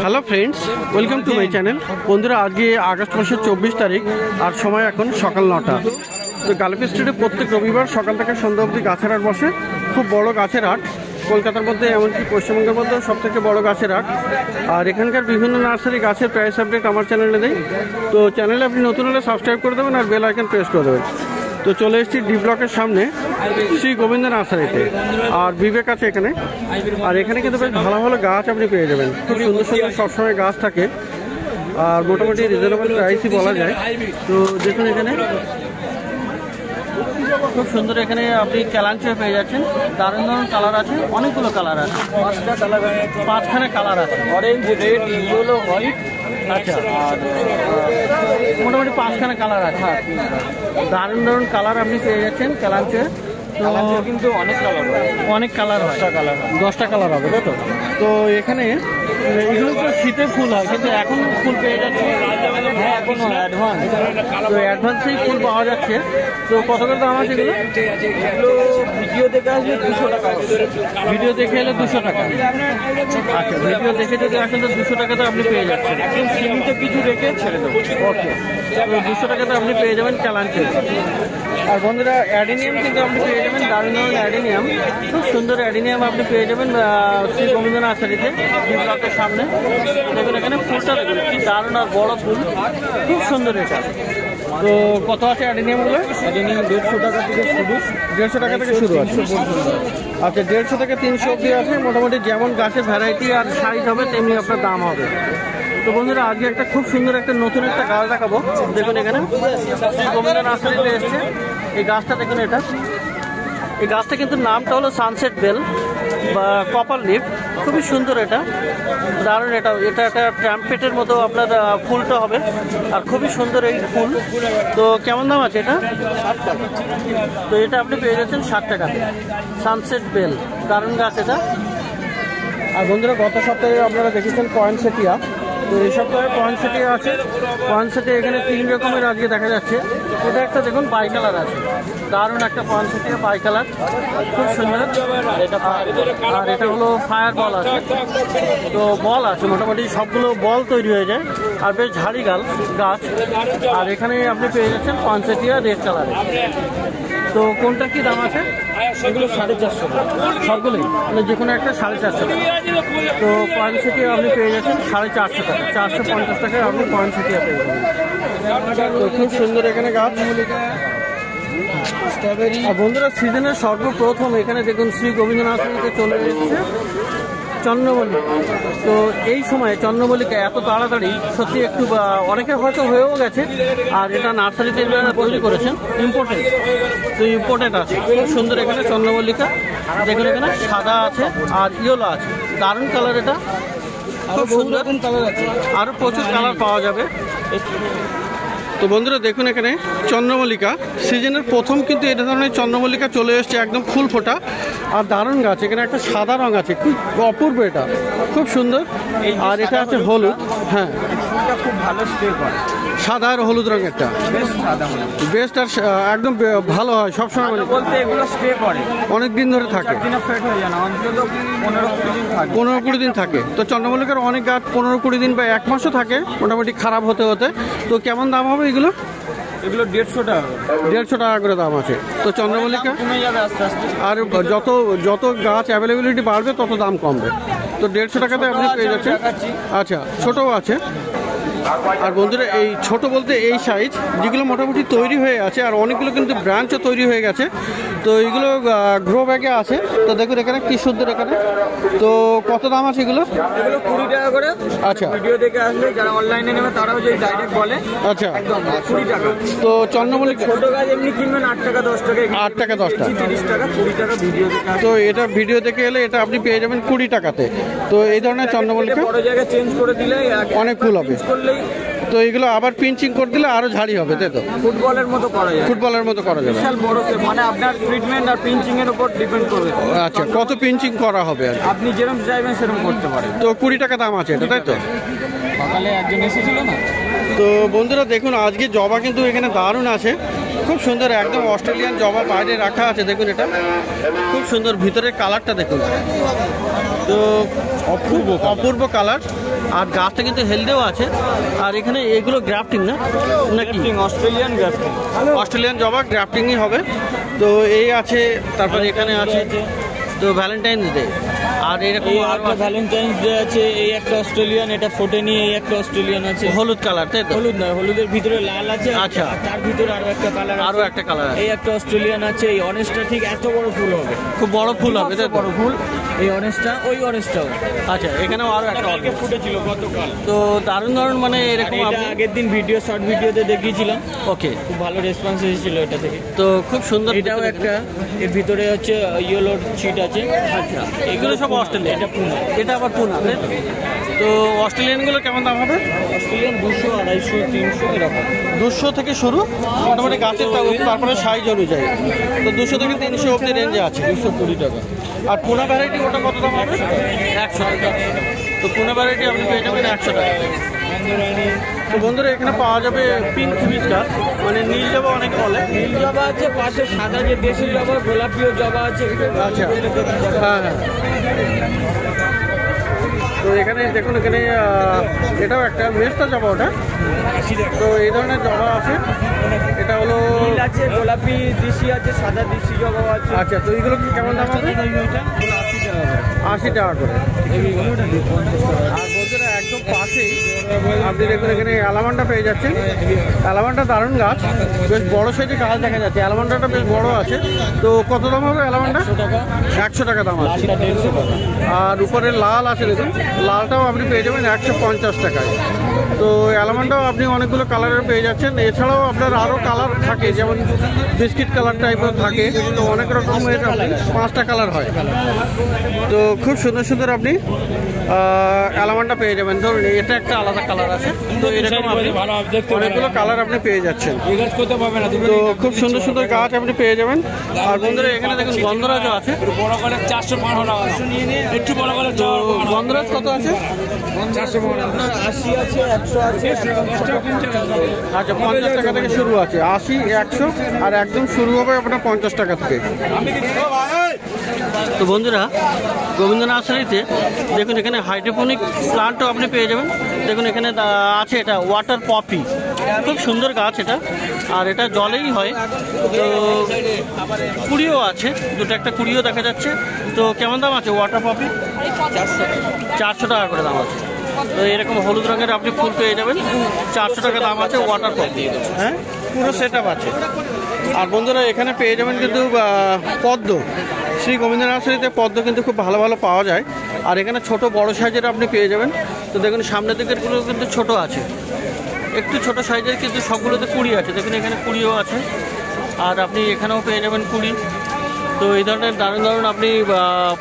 Hello friends, welcome to my channel. বন্ধুরা, আজকে August মাসের 24 তারিখ আর সময় এখন সকাল 9টা। তো গালিফি স্ট্রিটে প্রত্যেক রবিবার সকাল থেকে সন্ধ্যা অবধি গাছের হাট বসে। খুব বড় গাছের হাট, কলকাতার মধ্যে এমনকি পশ্চিমবঙ্গের মধ্যেও সব থেকে বড় গাছের হাট। আর এখানকার বিভিন্ন নার্সারি গাছের প্রাইস আপডেট আমার চ্যানেলে দেয়। তো চ্যানেলে আপনি নতুন হলে সাবস্ক্রাইব করে দেবেন আর বেল আইকন প্রেস করে দেবেন। তো চলে এসেছি ডি ব্লকের সামনে শ্রী গোবিন্দ নার্সারিতে, আর বিবেক আছে এখানে। আর এখানে কিন্তু বেশ ভালো ভালো গাছ আপনি পেয়ে যাবেন, খুব সুন্দর সুন্দর সবসময় গাছ থাকে আর মোটামুটি রিজনেবল প্রাইসই বলা যায়। তো দেখুন এখানে খুব সুন্দর, এখানে আপনি ক্যালাঞ্চে পেয়ে যাচ্ছেন। দারুণ দারুণ কালার আছে, অনেকগুলো কালার আছে, 5খানা কালার আছে, অরেঞ্জ, রেড, ইয়েলো, হোয়াইট। আচ্ছা, আর মোটামুটি 5খানা কালার আছে। দারুণ দারুণ কালার আপনি পেয়ে যাচ্ছেন ক্যালাঞ্চে। তো কিন্তু অনেক কালার হয়, 10টা কালার হবে, তাই তো? তো এখানে এগুলো তো শীতের ফুল হয়, কিন্তু এখন ফুল পেয়ে যাচ্ছে এখনো অ্যাডভান্স। তো অ্যাডভান্সেই ফুল পাওয়া যাচ্ছে। তো কত করে দাম আছে এগুলো? ভিডিও দেখে আসলে 200 টাকা, ভিডিও দেখে এলে 200 টাকা। আচ্ছা, ভিডিও দেখে যদি আসেন তো 200 টাকাতে আপনি পেয়ে যাচ্ছেন, একদম সীমিত কিছু রেখে ছেড়ে দেবো। ওকে, তো 200 টাকাতে আপনি পেয়ে যাবেন ক্যালাঞ্চে। আর বন্ধুরা, অ্যাডিনিয়াম কিন্তু আপনি পেয়ে যাবেন, দারুণ দারুণ অ্যাডিনিয়াম, খুব সুন্দর অ্যাডিনিয়াম আপনি পেয়ে যাবেন শ্রী গোবিন্দ নার্সারিতে, ডি ব্লকের সামনে। দেখুন এখানে ফুলটা, দেখুন কি দারুণ আর বড় ফুল, খুব সুন্দর এটা। তো কত আছে অ্যাডিনিয়ামগুলো? অ্যাডিনিয়াম 150 টাকা থেকে শুরু, 150 টাকা থেকে শুরু আছে। আচ্ছা, 150 থেকে 300 অব্দি আছে। মোটামুটি যেমন গাছের ভ্যারাইটি আর সাইজ হবে তেমনি আপনার দাম হবে। তো বন্ধুরা, আজকে একটা খুব সুন্দর একটা নতুন একটা গাছ দেখাবো। দেখুন এখানে শ্রী গোবিন্দ নার্সারিতে এসছে। এই গাছটা দেখুন, এই গাছটা কিন্তু নামটা হলো সানসেট বেল বা কপার লিফ, খুবই সুন্দর এটা, দারুণ। এটা একটা ট্রাম্পেটের মতো আপনার ফুলটা হবে, আর খুবই সুন্দর এই ফুল। তো কেমন দাম আছে এটা? 60 টাকা। তো এটা আপনি পেয়ে যাচ্ছেন 60 টাকাতে, সানসেট বেল, দারুণ গাছ এটা। আর বন্ধুরা, গত সপ্তাহে আপনারা দেখেছেন পয়েন্টসেটিয়া। তো এই সপ্তাহে পয়েন্টসেটিয়া আছে। পয়েন্টসেটিয়া এখানে 3 রকমের আজকে দেখা যাচ্ছে। এটা একটা দেখুন বাই কালার আছে, দারুণ একটা পয়েন্টসেটিয়া বাই কালার, খুব সুন্দর এটা। আর এটা হলো ফায়ার বল আছে। তো বল আছে, মোটামুটি সবগুলো বল তৈরি হয়ে যায়, আর বেশ ঝাড়ি গাছ। আর এখানে আপনি পেয়ে যাচ্ছেন পয়েন্টসেটিয়া রেড কালারে। তো কোনটা কি দাম আছে? এগুলো 450 টাকা সবগুলোই, মানে যে কোনো একটা 450 টাকা। তো পয়েন্টসেটিয়া আপনি পেয়ে যাচ্ছেন 450 টাকা, 450 টাকায় আপনি পয়েন্টসেটিয়া পেয়ে যাবেন। তো খুব সুন্দর এখানে গাছ। আর বন্ধুরা, সিজনের সর্বপ্রথম এখানে দেখুন শ্রী গোবিন্দ নার্সারিতে চলে এসেছে চন্দ্রমল্লিকা। তো এই সময় চন্দ্রমল্লিকা এত তাড়াতাড়ি সত্যি একটু অনেকে হয়তো হয়েও গেছে। আর এটা নার্সারিতে তৈরি করেছেন, ইম্পোর্টেড। তো ইম্পোর্টেড আছে, খুব সুন্দর এখানে চন্দ্রমল্লিকা। দেখুন এখানে সাদা আছে আর ইয়েলো আছে, দারুণ কালার এটা, খুব সুন্দর কালার আছে, আরও প্রচুর কালার পাওয়া যাবে। তো বন্ধুরা, দেখুন এখানে চন্দ্রমল্লিকা সিজনের প্রথম কিন্তু এটা ধরনের চন্দ্রমল্লিকা চলে এসছে, একদম ফুল ফোটা আর দারুণ গাছ। এখানে একটা সাদা রং আছে, খুব অপূর্ব, এটা খুব সুন্দর। আর এটা আছে হলুদ, হ্যাঁ খুব ভালো স্প্রে করে, সাদা আর হলুদ রঙেরটা বেস্ট। আর একদম ভালো হয় সবসময়, বলতে এগুলো স্প্রে করে অনেক দিন ধরে থাকে, 15-20 দিন থাকে। তো চন্দ্রমল্লিকার অনেক গাছ 15-20 দিন বা 1 মাসও থাকে মোটামুটি খারাপ হতে হতে। তো কেমন দাম হবে এগুলো? এগুলো 150 টাকা, 150 টাকা করে দাম আছে। তো চন্দ্রমল্লিকা কমে যাবে আস্তে আস্তে, আর যত গাছ অ্যাভেলেবিলিটি বাড়বে তত দাম কমবে। তো 150 টাকাতে আপনি পেয়ে যাচ্ছেন। আচ্ছা, ছোটও আছে। আর বন্ধুরা, এই ছোট বলতে এই সাইজ যেগুলো মোটামুটি তৈরি হয়ে আছে, আর অনেকগুলো কিন্তু ব্রাঞ্চও তৈরি হয়ে গেছে। তো এইগুলো গ্রো ব্যাগে আছে। তো দেখুন এখানে কি সুন্দর এখানে। তো কত দাম আছে এগুলো? এগুলো 20 টাকা করে। আচ্ছা, ভিডিও দেখে আসলে যারা অনলাইনে নেবে তারাও যদি ডাইরেক্ট বলে, আচ্ছা একদম 20 টাকা। তো চন্দ্রমল্লিকা ছোট গাছ এমনি কিনবেন 8 টাকা 10 টাকা, 8 টাকা 10 টাকা, 30 টাকা, 20 টাকা ভিডিও দেখে। তো এটা ভিডিও দেখে এলে এটা আপনি পেয়ে যাবেন 20 টাকাতে। তো এই ধরনের চন্দ্রমল্লিকা বড় জায়গায় চেঞ্জ করে দিলে অনেক ফুল হবে। তো এগুলো আবার পিঞ্চিং করে দিলে আরো ঝাড়ি হবে, তাই তো? ফুটবলের মতো করা যাবে, ফুটবলের মতো করা যাবে, বিশাল বড়, মানে আপনার ট্রিটমেন্ট আর পিঞ্চিং এর উপর ডিপেন্ড করবে। আচ্ছা, কত পিঞ্চিং করা হবে আর আপনি যেরকম চাইবেন সেরকম করতে পারেন। তো 20 টাকা দাম আছে এটা, তাই তো? সকালে একজন এসেছিল না। তো বন্ধুরা দেখুন, আজকে জবা কিন্তু এখানে দারুণ আছে। খুব সুন্দর একদম অস্ট্রেলিয়ান জবা বাইরে রাখা আছে, দেখুন এটা খুব সুন্দর, ভিতরের কালারটা দেখুন, তো অপূর্ব কালার। আর গাছটা কিন্তু হেলদিও আছে। আর এখানে এগুলো গ্রাফটিং না নাকি? অস্ট্রেলিয়ান গ্রাফটিং, অস্ট্রেলিয়ান জবা গ্রাফটিংই হবে। তো এই আছে, তারপরে এখানে আছে তো ভ্যালেন্টাইন্স ডে। আর এরকম ভ্যালেন্টাইন্স ডে আছে, এই একটা অস্ট্রেলিয়ান, এটা ফোটেনি, এই একটা অস্ট্রেলিয়ান আছে হলুদ কালার, তাই তো? হলুদ নয়, হলুদের ভিতরে লাল আছে। আচ্ছা, তার ভিতরে আরো একটা কালার, এই একটা অস্ট্রেলিয়ান আছে। এই অরেঞ্জটা ঠিক এত বড় ফুল হবে, খুব বড় ফুল হবে, বড় ফুল। এই অরেঞ্জটা, ওই অরেঞ্জটাও। আচ্ছা, এখানেও আরো একটা ফুটেছিল গতকাল। তো দারুণ মানে এরকম আগের দিন শর্ট ভিডিওতে দেখিয়েছিলাম। ওকে, খুব ভালো রেসপন্স এসেছিল এটা থেকে। তো খুব সুন্দর। এটাও একটা, এর ভিতরে হচ্ছে ইয়েলোর চিট আছে। আচ্ছা, এগুলো সব অস্ট্রেলিয়া, এটা পুনা, এটা আবার পুনা। তো অস্ট্রেলিয়ানগুলো কেমন দাম হবে? অস্ট্রেলিয়ান 200, 250, 300 এরকম। 200 থেকে শুরু, মোটামুটি গাছের তারপরে সাইজ অনুযায়ী। তো 200 থেকে 300 অব্দি রেঞ্জে আছে, 220 টাকা। আর পুনা ভ্যারাইটি ওটা কত দাম হবে? 100 টাকা। তো পুনা ভ্যারাইটি আপনি পেয়ে যাবেন 100 টাকা। তো বন্ধুরা, এখানে পাওয়া যাবে পিঙ্ক হিবিস গাছ, মানে নীল জবা অনেক বলে। নীল জবা আছে, পাশে সাদা যে দেশি জবা, গোলাপিও জবা আছে। আচ্ছা, হ্যাঁ হ্যাঁ। তো এখানে দেখুন, এখানে এটাও একটা মেস্তা জবা, ওটা। তো এই ধরনের জবা আছে। এটা হলো নীল আছে, গোলাপি দেশি আছে, সাদা দেশি জবা আছে। আচ্ছা, তো এইগুলো কেমন দাম হবে? 80 টাকা করে। আর বন্ধুরা, একদম পাশেই আপনি দেখুন, এখানে অ্যালামান্ডা পেয়ে যাচ্ছেন। অ্যালামান্ডা দারুণ গাছ, বেশ বড় সাইজে গাছ দেখা যাচ্ছে। অ্যালামান্ডাটা বেশ বড় আছে। তো কত দাম হবে অ্যালামান্ডা? 100 টাকা দাম আছে। আর উপরে লাল আছে, দেখুন লালটাও আপনি পেয়ে যাবেন 150 টাকায়। তো অ্যালামান্ডাও আপনি অনেকগুলো কালারের পেয়ে যাচ্ছেন। এছাড়াও আপনার আরও কালার থাকে, যেমন বিস্কিট কালার টাইপের থাকে। তো অনেক রকমের 5টা কালার হয়। তো খুব সুন্দর আপনি অ্যালামান্ডা পেয়ে যাবেন। ধরুন এটা একটা আলাদা কালার আছে। তো এরকম আপনি অনেকগুলো কালার আপনি পেয়ে যাচ্ছেন। তো খুব সুন্দর গাছ আপনি পেয়ে যাবেন। আর বন্ধুরা, এখানে দেখুন গন্ধরাজও আছে। গন্ধরাজ কত আছে? 80 আছে, 100 আছে। আচ্ছা, 50 টাকা থেকে শুরু আছে। 80, 100 আর একদম শুরু হবে আপনার 50 টাকা থেকে। তো বন্ধুরা, গোবিন্দ নার্সারিতে দেখুন, এখানে হাইড্রোপনিক প্লান্টও আপনি পেয়ে যাবেন। দেখুন এখানে আছে, এটা ওয়াটার পপি, খুব সুন্দর গাছ এটা। আর এটা জলেই হয়। তো কুড়িও আছে, দুটো একটা কুড়িও দেখা যাচ্ছে। তো কেমন দাম আছে ওয়াটার পপি? 400 টাকা করে দাম আছে। তো এরকম হলুদ রঙের আপনি ফুল পেয়ে যাবেন, 400 টাকা দাম আছে ওয়াটার পপি। হ্যাঁ, পুরো সেট আপ আছে। আর বন্ধুরা, এখানে পেয়ে যাবেন কিন্তু পদ্ম। শ্রী গোবিন্দ নার্সারিতে পদ্ম কিন্তু খুব ভালো পাওয়া যায়। আর এখানে ছোট বড় সাইজের আপনি পেয়ে যাবেন। তো দেখুন সামনের দিকেরগুলো কিন্তু ছোট আছে, একটু ছোট সাইজের, কিন্তু সবগুলোতে কুড়ি আছে। দেখুন এখানে কুড়িও আছে। আর আপনি এখানেও পেয়ে যাবেন কুড়ি। তো এই ধরনের দারুণ আপনি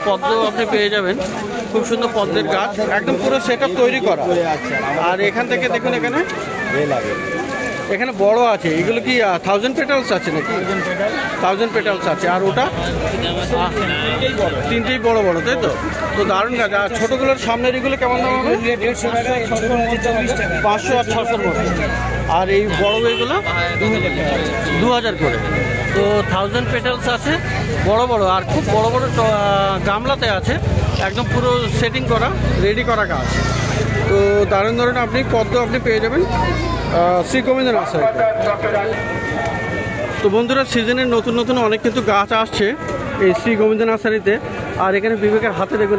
পদ্ম আপনি পেয়ে যাবেন। খুব সুন্দর পদ্মের গাছ, একদম পুরো সেট আপ তৈরি করা। আর এখান থেকে দেখুন, এখানে বড় আছে। এগুলো কি 1000 পেটালস আছে নাকি? 1000 পেটালস আছে। আর ওটা তিনটেই বড়, তাই তো? তো দারুণ গাছ। আর ছোটোগুলোর সামনের এগুলো কেমন দাম হবে? 500 আর 600 মধ্যে। আর এই বড় এগুলো 2000 করে। তো 1000 পেটালস আছে, বড় আর খুব বড় গামলাতে আছে, একদম পুরো সেটিং করা, রেডি করা গাছ। তো দারুণ আপনি পদ্ম আপনি পেয়ে যাবেন শ্রী গোবিন্দ নার্সারিতে। তো বন্ধুরা, সিজনের নতুন অনেক কিন্তু গাছ আসছে এই শ্রী গোবিন্দ নার্সারিতে। আর এখানে বিবেকের হাতে দেখুন,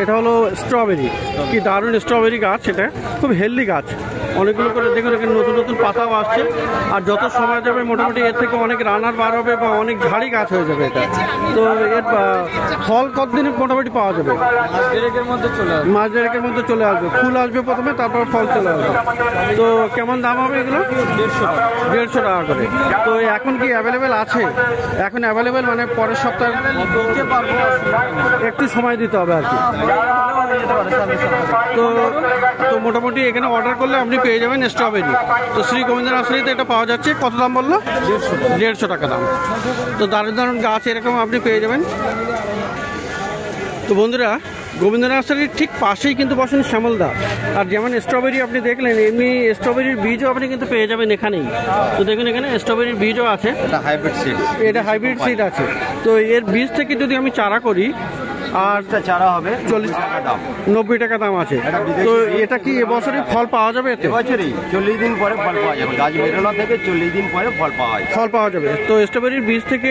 এটা হলো স্ট্রবেরি। কি দারুণ স্ট্রবেরি গাছ, এটা খুব হেলদি গাছ। অনেকগুলো করে দেখুন, এখানে নতুন পাতাও আসছে। আর যত সময় যাবে মোটামুটি এর থেকে অনেক রানার বার হবে বা অনেক ঝাড়ি গাছ হয়ে যাবে এটা। তো এর ফল কতদিনে মোটামুটি পাওয়া যাবে? মাস দেড়েকের মধ্যে চলে আসবে। ফুল আসবে প্রথমে, তারপর ফল চলে আসবে। তো কেমন দাম হবে এগুলো? 150 টাকা করে। তো এখন কি অ্যাভেলেবেল আছে? এখন অ্যাভেলেবেল মানে পরের সপ্তাহে একটু সময় দিতে হবে আর কি। তো মোটামুটি এখানে অর্ডার করলে আপনি পেয়ে যাবেন স্ট্রবেরি। তো শ্রী গোবিন্দ নার্সারিতে এটা পাওয়া যাচ্ছে। কত দাম বললো? 150 টাকা দাম। তো দারুণ গাছ এরকম আপনি পেয়ে যাবেন। তো বন্ধুরা, গোবিন্দ নার্সারির ঠিক পাশেই কিন্তু বসেন শ্যামলদা। আর যেমন স্ট্রবেরি আপনি দেখলেন, এমনি স্ট্রবেরির বীজও আপনি কিন্তু পেয়ে যাবেন এখানেই। তো দেখুন এখানে স্ট্রবেরির বীজও আছে, এটা হাইব্রিড সিড, এটা হাইব্রিড সিড আছে। তো এর বীজ থেকে যদি আমি চারা করি, আর চারা হবে 40 টাকা দাম, 90 টাকা দাম আছে। তো এটা কি এবছরই ফল পাওয়া যাবে? এবছরই 40 দিন পরে ফল পাওয়া যাবে, গাছ বেরোনো থেকে 40 দিন পরে ফল পাওয়া যাবে। ফল পাওয়া যাবে। তো স্ট্রবেরির বীজ থেকে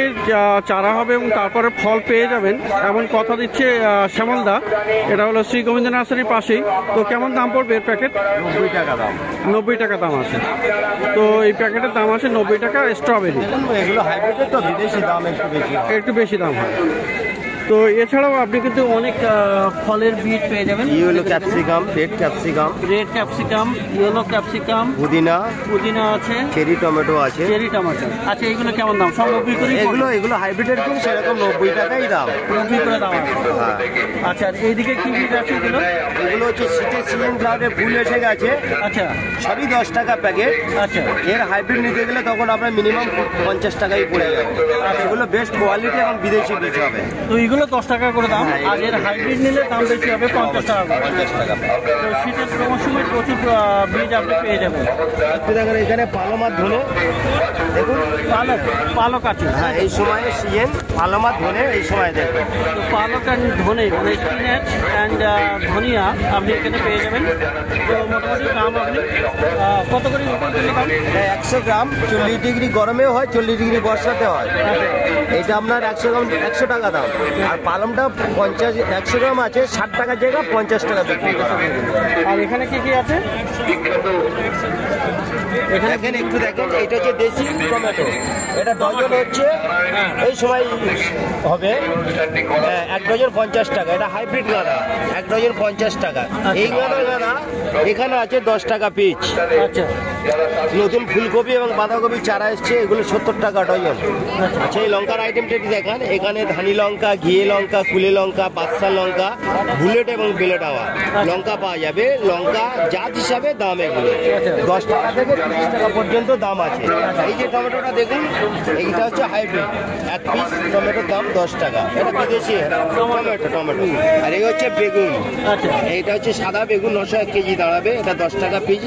চারা হবে এবং তারপরে ফল পেয়ে যাবেন এমন কথা দিচ্ছে শ্যামলদা। এটা হলো শ্রী গোবিন্দ নার্সারির পাশেই। তো কেমন দাম পড়বে এর প্যাকেট? 90 টাকা দাম। 90 টাকা দাম আছে। তো এই প্যাকেটের দাম আছে 90 টাকা স্ট্রবেরি। এগুলো হাইব্রিডের তো বিদেশি দাম একটু বেশি দাম হয়। তো এছাড়াও আপনি কিন্তু অনেক ফলের বীজ পেয়ে যাবেন। Yellow capsicum, red capsicum, yellow capsicum, পুদিনা আছে, চেরি টমেটো আছে। আচ্ছা, এগুলো কেমন দাম? সব 90 করে? এগুলো হাইব্রিডের কিন্তু সেরকম 90 টাকাই দাম। 90 করে দাম আছে। হ্যাঁ। আচ্ছা, এইদিকে কি বীজ আছে এগুলো? এগুলো হচ্ছে শীতের সিজন ফ্লাওয়ারের ফুল এসে গেছে। আচ্ছা, সবই 10 টাকা প্যাকেট। আচ্ছা, এর হাইব্রিড নিতে গেলে তখন আপনার মিনিমাম 50 টাকাই পড়ে যাবে। এগুলো বেস্ট কোয়ালিটি এবং বিদেশি বীজ হবে। তো এগুলো 10 টাকা করে দাম, আর এর হাইব্রিড নিলে দাম বেশি হবে, 50 টাকা। তো শীতের মৌসুমে প্রচুর বীজ আপনি পেয়ে যাবেন। দেখেন এখানে পালং আর ধনে, দেখুন পালক আছে। হ্যাঁ, এই সময় সিজন পালং আর ধনে এই সময় দেখবেন। তো পালক অ্যান্ড ধনে, মানে স্পিনাচ অ্যান্ড ধনিয়া আপনি এখানে পেয়ে যাবেন। তো মোটামুটি দাম আপনি কত করে দাম? 100 গ্রাম 40 ডিগ্রি গরমেও হয়, 40 ডিগ্রি বর্ষাতে হয়। এটা আপনার 100 গ্রাম 100 টাকা দাম। আর পালংটা 100 গ্রাম আছে 60 টাকার জায়গা 50 টাকা বিক্রি করা। আর এখানে কি কি আছে? দেখেন একটু দেখেন, এটা হচ্ছে দেশি টমেটো। এটা ডজন হচ্ছে এই সময় হবে 1 ডজন 50 টাকা। এটা হাইব্রিড গাঁদা, 1 ডজন 50 টাকা। এই গাঁদা এখানে আছে 10 টাকা পিস। আচ্ছা, নতুন ফুলকপি এবং বাঁধাকপি চারা এসছে, এগুলো 70 টাকা ডজন। আচ্ছা, এই লঙ্কার আইটেমটা দেখান। এখানে ধানি লঙ্কা, ঘিয়ে লঙ্কা, কুলে লঙ্কা, বাদশা লঙ্কা, বুলেট এবং বেলেটাওয়া লঙ্কা পাওয়া যাবে। লঙ্কা জাত হিসাবে দাম এগুলো 10 টাকা থেকে 30 টাকা পর্যন্ত দাম আছে। এই যে টমেটোটা দেখুন, এইটা হচ্ছে হাইব্রিড, 1 পিস টমেটোর দাম 10 টাকা। এটা বিদেশি টমেটো। আর এই হচ্ছে বেগুন। আচ্ছা, এইটা হচ্ছে সাদা বেগুন, 900 কেজি দাঁড়াবে। এটা 10 টাকা পিস।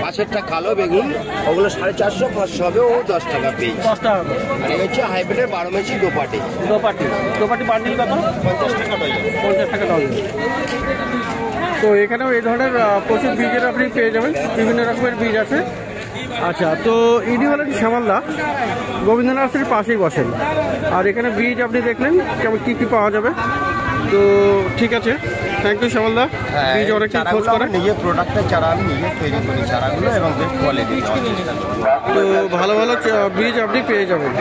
পাশেরটা কালো বেগুন, ওগুলো 450 500 হবে, ও 10 টাকা পিস। 10 টাকা। আর এই হচ্ছে হাইব্রিডের 12 মাসি দোপাটি বান্ডিল কত? 50 টাকা ডজন। 50 টাকা ডজন। তো এখানেও এই ধরনের প্রচুর বীজের আপনি পেয়ে যাবেন, বিভিন্ন রকমের বীজ আছে। আচ্ছা, তো ইনি হলেন শ্যামলদা, গোবিন্দ নার্সারির পাশেই বসেন। আর এখানে বীজ আপনি দেখলেন কেমন কী কী পাওয়া যাবে। তো ঠিক আছে, থ্যাংক ইউ শ্যামলদা। বীজ অনেক খোঁজ করেন। নিজের প্রোডাক্টের চারা আমি নিজে তৈরি করি চারাগুলো, এবং বেস্ট কোয়ালিটি। তো ভালো ভালো বীজ আপনি পেয়ে যাবেন।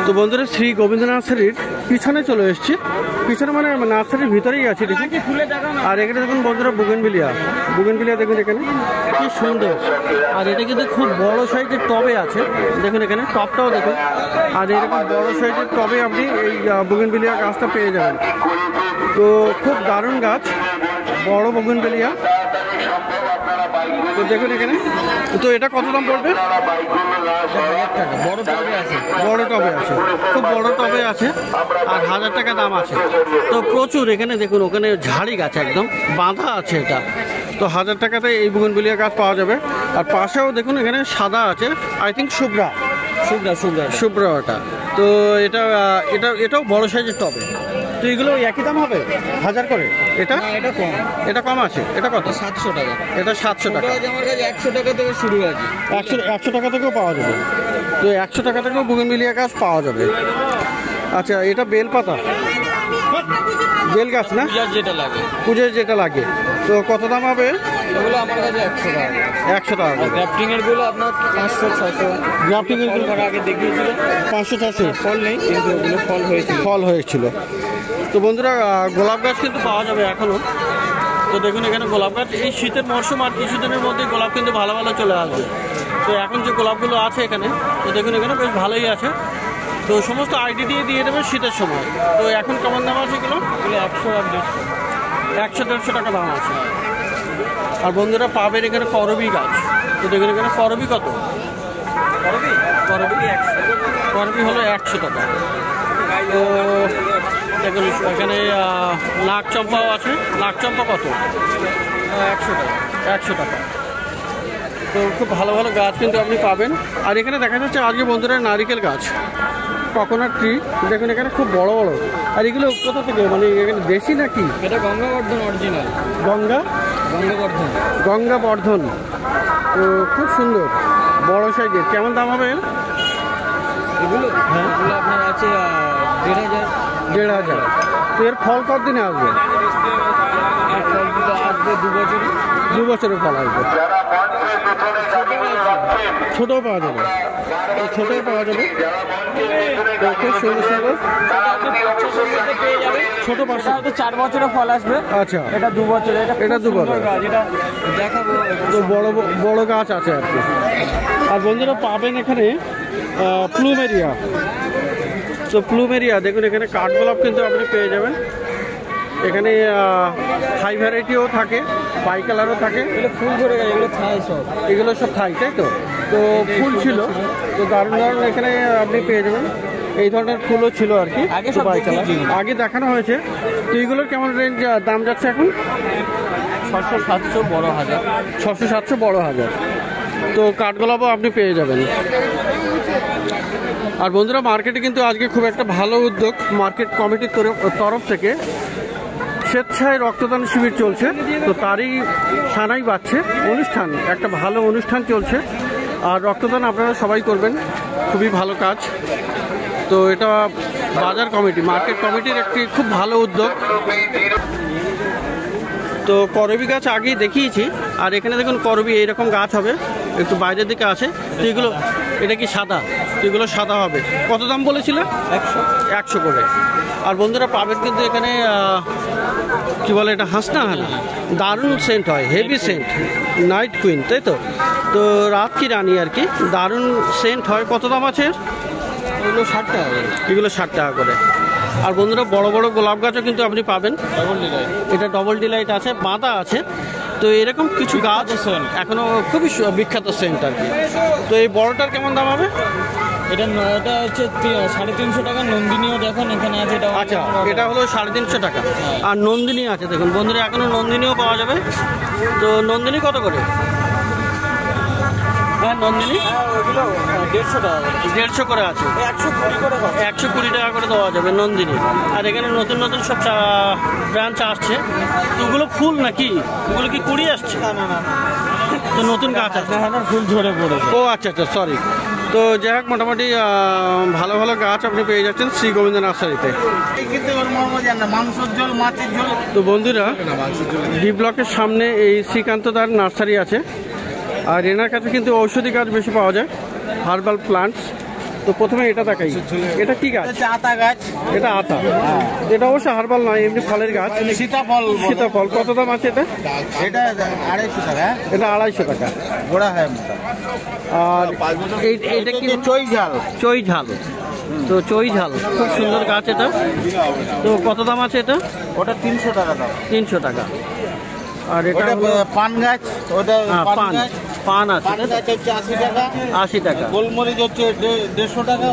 তো বন্ধুরা, শ্রী গোবিন্দ নার্সারির পিছনে চলে এসেছি। পিছনে মানে নার্সারির ভিতরেই আছি দেখুন। আর এখানে দেখুন বন্ধুরা, বুগেনভিলিয়া দেখুন এখানে কি সুন্দর। আর এটা কিন্তু খুব বড় সাইজের টবে আছে, দেখুন এখানে টবটাও দেখুন। আর এরকম বড় সাইজের টবে আপনি এই বুগেনভিলিয়া গাছটা পেয়ে যাবেন। তো খুব দারুণ গাছ, বড় বুগেনভিলিয়া। তো দেখুন এখানে। তো এটা কত দাম পড়বে? বড় টবে আছে, খুব বড় টবে আছে, আর 1000 টাকা দাম আছে। তো প্রচুর এখানে দেখুন, ওখানে ঝাড়ি গাছ একদম বাঁধা আছে। এটা তো 1000 টাকাতে এই বুগেনভিলিয়া গাছ পাওয়া যাবে। আর পাশেও দেখুন এখানে সাদা আছে, আই থিঙ্ক শুভ্রা। ওটা তো এটাও বড় সাইজের টবে। তো এগুলো একই দাম হবে 1000 করে? এটা কম আছে। এটা কত? 700 টাকা। এটা 700 টাকা। আমার কাছে 100 টাকা থেকে শুরু আছে। 100 টাকা থেকেও পাওয়া যাবে। তো 100 টাকা থেকেও বুগেনভিলিয়া গাছ পাওয়া যাবে। আচ্ছা, এটা বেলপাতা, বেল গাছ না? পুজোর যেটা লাগে। তো কত দাম হবে? এগুলো আমার কাছে 100 টাকা। 100 টাকা। গ্রাফটিং এর গুলো আপনার 500 600। গ্রাফটিং এর গুলো আগে দেখিয়েছিল 500 600। ফল নেই, কিন্তু ওগুলো ফল হয়েছিল। তো বন্ধুরা, গোলাপ গাছ কিন্তু পাওয়া যাবে এখনো। তো দেখুন এখানে গোলাপ গাছ, এই শীতের মরশুম আর কিছুদিনের মধ্যে গোলাপ কিন্তু ভালো ভালো চলে আসবে। তো এখন যে গোলাপগুলো আছে এখানে, তো দেখুন এখানে বেশ ভালোই আছে। তো সমস্ত আইডি দিয়ে দেবে শীতের সময়। তো এখন কেমন দাম আছে এগুলো? 100 আর 150 টাকা দাম আছে। আর বন্ধুরা পাবেন এখানে করবি গাছ। তো দেখুন এখানে করবি কত? করবি হলো 100 টাকা। তো দেখুন এখানে নাক চম্পাও আছে। নাক চম্পা কত? 100 টাকা। 100 টাকা। তো খুব ভালো ভালো গাছ কিন্তু আপনি পাবেন। আর এখানে দেখা যাচ্ছে আজকে বন্ধুরা নারিকেল গাছ, কোকোনাট ট্রি দেখুন এখানে খুব বড় বড়। আর এগুলো কোথা থেকে, মানে এখানে দেশি নাকি? এটা গঙ্গাবর্ধন অরিজিনাল। গঙ্গাবর্ধন। গঙ্গাবর্ধন। তো খুব সুন্দর বড় সাইজের। কেমন দাম হবে এর? এগুলো আপনার আছে 1,500। 1,500। তো এর ফল কতদিনে আসবে? আর ফলগুলো আসবে 2 বছরে। 2 বছরের ফল আসবে। ছোটও পাওয়া যাবে, ছোটও পাওয়া যাবে। তো খুব সুন্দর সুন্দর ছোট পাশে 4 বছরের ফল আসবে। আচ্ছা, এটা 2 বছর। এটা 2 বছর। এটা দেখাবো। তো বড় বড় গাছ আছে আর কি। আর বন্ধুরা পাবেন এখানে প্লুমেরিয়া। তো প্লুমেরিয়া দেখুন এখানে কাঠগোলাপ কিন্তু আপনি পেয়ে যাবেন। এখানে থাই ভ্যারাইটিও থাকে, বাই কালারও থাকে। এগুলো ফুল ধরে গেছে, এগুলো থাই সব। এগুলো সব থাই, তাই তো? তো ফুল ছিল, তো দারুণ দারুণ এখানে আপনি পেয়ে যাবেন। এই ধরনের ফুলও ছিল আর কি, আগে সব বাই কালার আগে দেখানো হয়েছে। তো এগুলোর কেমন রেঞ্জ দাম যাচ্ছে এখন? 600-700 বড় 1000। 600-700 বড় 1000। তো কাঠগোলাপও আপনি পেয়ে যাবেন। আর বন্ধুরা মার্কেটে কিন্তু আজকে খুব একটা ভালো উদ্যোগ মার্কেট কমিটির তরফ থেকে স্বেচ্ছায় রক্তদান শিবির চলছে। তো তারই সানাই বাজছে অনুষ্ঠান, একটা ভালো অনুষ্ঠান চলছে। আর রক্তদান আপনারা সবাই করবেন, খুবই ভালো কাজ। তো এটা বাজার কমিটি, মার্কেট কমিটির একটি খুব ভালো উদ্যোগ। তো করবি গাছ আগেই দেখিয়েছি। আর এখানে দেখুন করবি এইরকম গাছ হবে, একটু বাইরের দিকে আছে। তো এগুলো, এটা কি সাদা? তো এগুলো সাদা হবে। কত দাম বলেছিল? 100 করে। আর বন্ধুরা পাবেন কিন্তু এখানে কি বলে এটা, হাসনা হানা, দারুণ সেন্ট হয়, হেভি সেন্ট, নাইট কুইন, তাই তো? তো রাত কি রানী আর কি, দারুণ সেন্ট হয়। কত দাম আছে? এগুলো 60 টাকা। এগুলো 60 টাকা করে। আর বন্ধুরা বড় বড় গোলাপ গাছও কিন্তু আপনি পাবেন। এটা ডবল ডিলাইট আছে, বাঁধা আছে। তো এরকম কিছু গাছ এখনো খুবই বিখ্যাত সেন্ট আর কি। তো এই বড়টার কেমন দাম হবে? এটা হচ্ছে 350 টাকা। নন্দিনীও দেখুন এখানে আছে। এটা আচ্ছা, এটা হলো 350 টাকা। আর নন্দিনী আছে দেখুন বন্ধুরা, এখনো নন্দিনীও পাওয়া যাবে। তো নন্দিনী কত করে? হ্যাঁ নন্দিনী 150 টাকা। 150 করে আছে। 120 টাকা করে দেওয়া যাবে নন্দিনী। আর এখানে নতুন নতুন সব ব্রাঞ্চ আসছে। তো ওগুলো ফুল নাকি? ওগুলো কি কুড়ি আসছে? না। তো নতুন গাছ আছে, ফুল ঝরে পড়েছে। ও আচ্ছা আচ্ছা, সরি। তো যাই হোক মোটামুটি ভালো ভালো গাছ আপনি পেয়ে যাচ্ছেন শ্রী গোবিন্দ নার্সারিতে। তো বন্ধুরা ডি ব্লকের সামনে এই শ্রীকান্তদার নার্সারি আছে। আর এনার কাছে কিন্তু ঔষধি গাছ বেশি পাওয়া যায়, হার্বাল প্লান্টস। তো প্রথমে এটা দেখাই, এটা কি গাছ? আতা গাছ। এটা আতা। এটা অবশ্য হার্বাল নয়, এমনি ফলের গাছ। সীতাফল। সীতাফল কত দাম আছে এটা? এটা 250 টাকা। এটা 250 টাকা গোড়া হয়। আর এটা কি? চই ঝাল। তো চই ঝাল খুব সুন্দর গাছ এটা। তো কত দাম আছে এটা? ওটা 300 টাকা দাম। 300 টাকা। আর এটা পান গাছ। ওটা পান আছে, 80 টাকা। 80 টাকা। গোলমরিচ হচ্ছে 150 টাকা।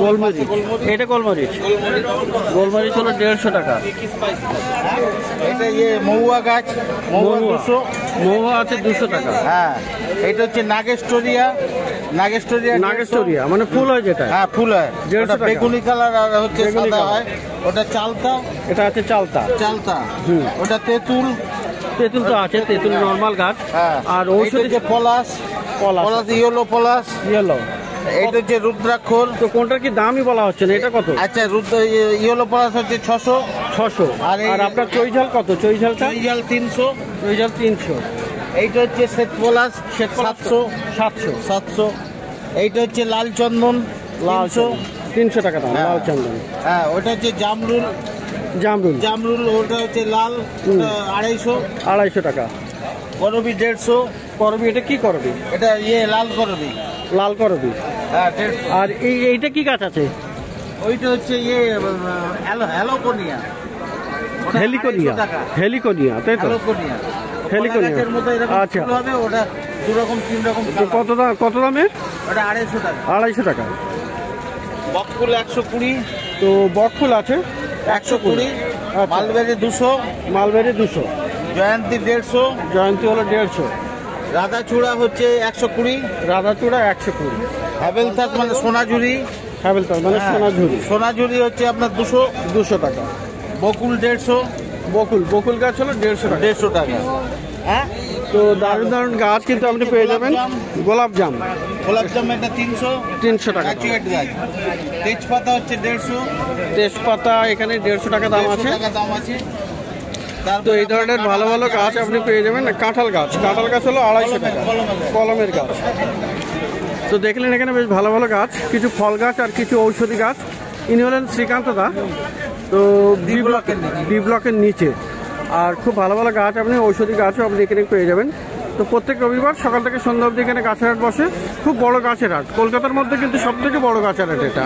এটা গোলমরিচ হলো 150 টাকা। এটা মহুয়া গাছ। মহুয়া আছে 200 টাকা। হ্যাঁ, এটা হচ্ছে নাগেস্টোরিয়া মানে ফুল হয় যেটা? হ্যাঁ, ফুল হয়। 150 টাকা। বেগুনি কালার আর হচ্ছে সাদা হয়। ওটা চালতা। এটা আছে চালতা। ওটা তেঁতুল তো আছে, তেঁতুল নরমাল গাছ। আর ঔষধি যে পলাশ, ইয়েলো পলাশ। এইটা হচ্ছে রুদ্রাক্ষর। তো কোনটার কি দামই বলা হচ্ছে না, এটা কত? আচ্ছা, ইয়েলো পলাশ হচ্ছে 600। আর আপনার চই ঝাল কত? চই ঝাল 300। এইটা হচ্ছে শ্বেত পলাশ 700। এইটা হচ্ছে লাল চন্দন 300 টাকা দাম লাল চন্দন। হ্যাঁ, ওটা হচ্ছে জামরুল ওটা হচ্ছে লাল 250 টাকা। করবি 150। করবি, এটা কি করবি? এটা লাল করবি। হ্যাঁ 150। আর এইটা কি গাছ আছে? ওইটা হচ্ছে হেলিকোনিয়া, তাই তো? হেলিকোনিয়া। আচ্ছা, ওটা 2 রকম 3 রকম। কত দামের? ওটা 250 টাকা। 250 টাকা। বকফুল 120। তো বকফুল আছে 120। মালবেরি 200, মালবেরি 200, জয়ন্তী 150, জয়ন্তী হলো 150, রাধাচূড়া হচ্ছে 120, রাধাচূড়া 120, হ্যাভেলথাস মানে সোনাঝুরি, হ্যাভেলতাস মানে সোনাঝুরি সোনাঝুরি হচ্ছে আপনার 200 টাকা, বকুল 150, বকুল গাছ হলো 150 টাকা। 150 টাকা। হ্যাঁ, তো দারুণ দারুণ গাছ কিন্তু আপনি পেয়ে যাবেন। গোলাপ জাম গোলাপজাম এটা 300 টাকা, ম্যাচুয়েট গাছ। তেজপাতা হচ্ছে 150, তেজপাতা এখানে 150 টাকা দাম 150 আছে। টাকা দাম আছে। তো এই ধরনের ভালো ভালো গাছ আপনি পেয়ে যাবেন। কাঁঠাল গাছ হলো 250 টাকা, কলমের গাছ। তো দেখলেন এখানে বেশ ভালো ভালো গাছ, কিছু ফল গাছ আর কিছু ঔষধি গাছ। ইনি হলেন শ্রীকান্ত দা, তো বি ব্লকের নিচে। আর খুব ভালো ভালো গাছ আপনি ঔষধি গাছও আপনি এখানে পেয়ে যাবেন। তো প্রত্যেক রবিবার সকাল থেকে সন্ধ্যা অবধি এখানে গাছের হাট বসে। খুব বড় গাছের হাট, কলকাতার মধ্যে কিন্তু সব থেকে বড় গাছের হাট এটা।